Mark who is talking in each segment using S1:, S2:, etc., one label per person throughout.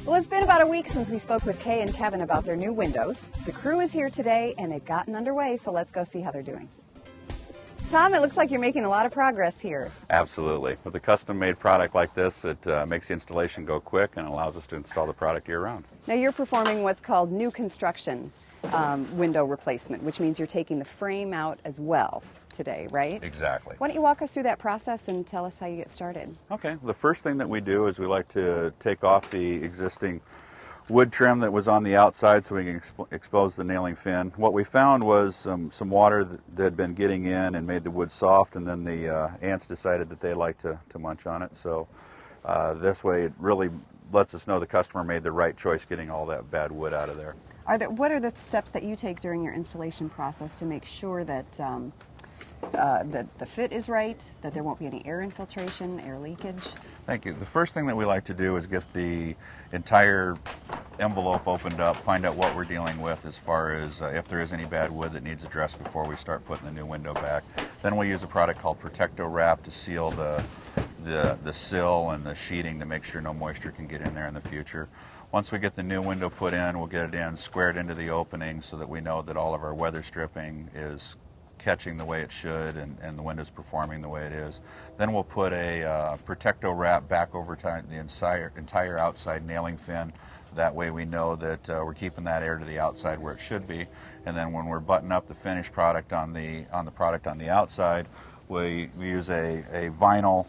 S1: Well, it's been about a week since we spoke with Kay and Kevin about their new windows. The crew is here today and they've gotten underway, so let's go see how they're doing. Tom, it looks like you're making a lot of progress here.
S2: Absolutely. With a custom-made product like this, it makes the installation go quick and allows us to install the product year-round.
S1: Now you're performing what's called new construction window replacement, which means you're taking the frame out as well today, right?
S2: Exactly.
S1: Why don't you walk us through that process and tell us how you get started?
S2: Okay. The first thing that we do is we like to take off the existing wood trim that was on the outside so we can expose the nailing fin. What we found was some water that had been getting in and made the wood soft, and then the ants decided that they like to munch on it. So this way it really lets us know the customer made the right choice getting all that bad wood out of there.
S1: What are the steps that you take during your installation process to make sure that the fit is right, that there won't be any air infiltration, air leakage?
S2: Thank you. The first thing that we like to do is get the entire envelope opened up, find out what we're dealing with as far as if there is any bad wood that needs addressed before we start putting the new window back. Then we'll use a product called Protecto Wrap to seal the sill and the sheeting to make sure no moisture can get in there in the future. Once we get the new window put in, we'll get it in, squared into the opening so that we know that all of our weather stripping is catching the way it should and the window's performing the way it is. Then we'll put a Protecto Wrap back over the entire outside nailing fin. That way we know that we're keeping that air to the outside where it should be. And then when we're buttoning up the finished product on the product on the outside, we use a vinyl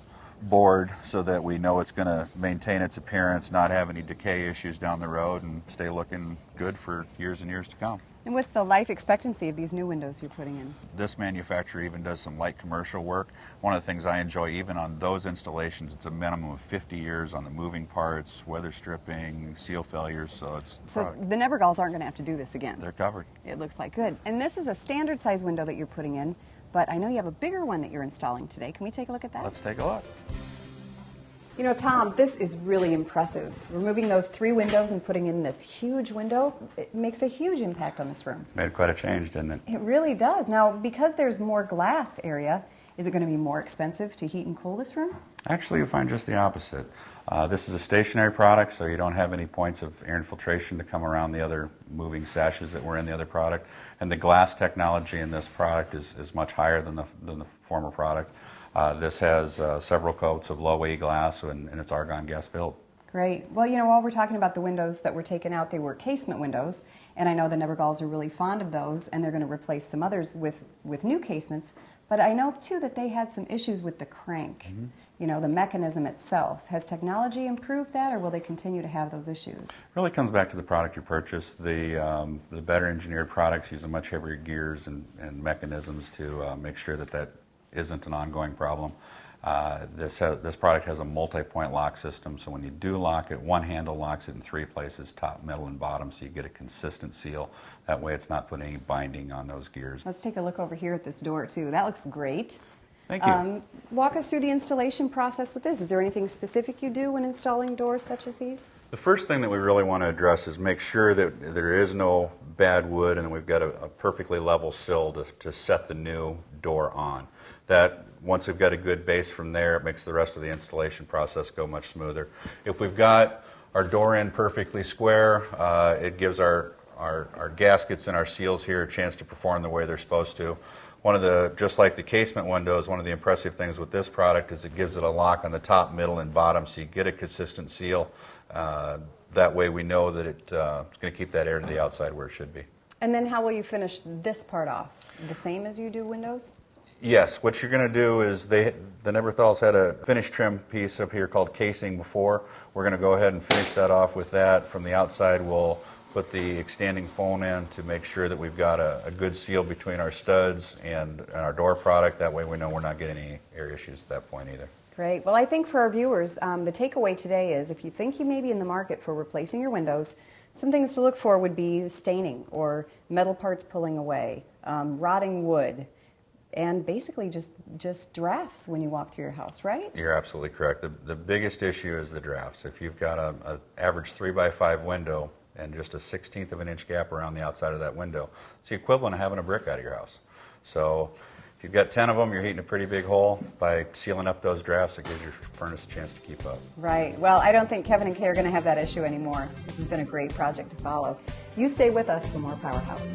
S2: board so that we know it's going to maintain its appearance, not have any decay issues down the road, and stay looking good for years and years to come.
S1: And what's the life expectancy of these new windows you're putting in?
S2: This manufacturer even does some light commercial work. One of the things I enjoy, even on those installations, it's a minimum of 50 years on the moving parts, weather stripping, seal failures, so
S1: the Nevergalls aren't going to have to do this again.
S2: They're covered.
S1: It looks like good. And this is a standard size window that you're putting in, but I know you have a bigger one that you're installing today. Can we take a look at that?
S2: Let's take a look.
S1: You know, Tom, this is really impressive. Removing those 3 windows and putting in this huge window, it makes a huge impact on this room.
S2: Made quite a change, didn't it?
S1: It really does. Now, because there's more glass area, is it going to be more expensive to heat and cool this room?
S2: Actually, you find just the opposite. This is a stationary product, so you don't have any points of air infiltration to come around the other moving sashes that were in the other product. And the glass technology in this product is much higher than the former product. This has several coats of low-E glass, and it's argon gas filled.
S1: Great. Well, you know, while we're talking about the windows that were taken out, they were casement windows, and I know the Nevergalls are really fond of those, and they're going to replace some others with new casements. But I know, too, that they had some issues with the crank, you know, the mechanism itself. Has technology improved that, or will they continue to have those issues?
S2: It really comes back to the product you purchase. The better engineered products use a much heavier gears and mechanisms to make sure that isn't an ongoing problem. This product has a multi-point lock system, so when you do lock it, one handle locks it in 3 places, top, middle, and bottom, so you get a consistent seal. That way it's not putting any binding on those gears.
S1: Let's take a look over here at this door, too. That looks great.
S2: Thank you.
S1: Walk us through the installation process with this. Is there anything specific you do when installing doors such as these?
S2: The first thing that we really want to address is make sure that there is no bad wood and we've got a perfectly level sill to set the new door on. That once we've got a good base from there, it makes the rest of the installation process go much smoother. If we've got our door in perfectly square, it gives our gaskets and our seals here a chance to perform the way they're supposed to. Just like the casement windows, one of the impressive things with this product is it gives it a lock on the top, middle, and bottom, so you get a consistent seal. That way we know that it's going to keep that air to the outside where it should be.
S1: And then how will you finish this part off? The same as you do windows?
S2: Yes, what you're going to do is the Nevergalls had a finish trim piece up here called casing before. We're going to go ahead and finish that off with that. From the outside, we'll put the extending foam in to make sure that we've got a good seal between our studs and our door product. That way we know we're not getting any air issues at that point either.
S1: Great. Well, I think for our viewers, the takeaway today is if you think you may be in the market for replacing your windows, some things to look for would be staining or metal parts pulling away, rotting wood, and basically just drafts when you walk through your house, right?
S2: You're absolutely correct. The biggest issue is the drafts. If you've got an average 3x5 window and just a 1/16 of an inch gap around the outside of that window, it's the equivalent of having a brick out of your house. So If you've got 10 of them, you're heating a pretty big hole. By sealing up those drafts, it gives your furnace a chance to keep up.
S1: Right. Well, I don't think Kevin and Kay are going to have that issue anymore. This has been a great project to follow. You stay with us for more Powerhouse.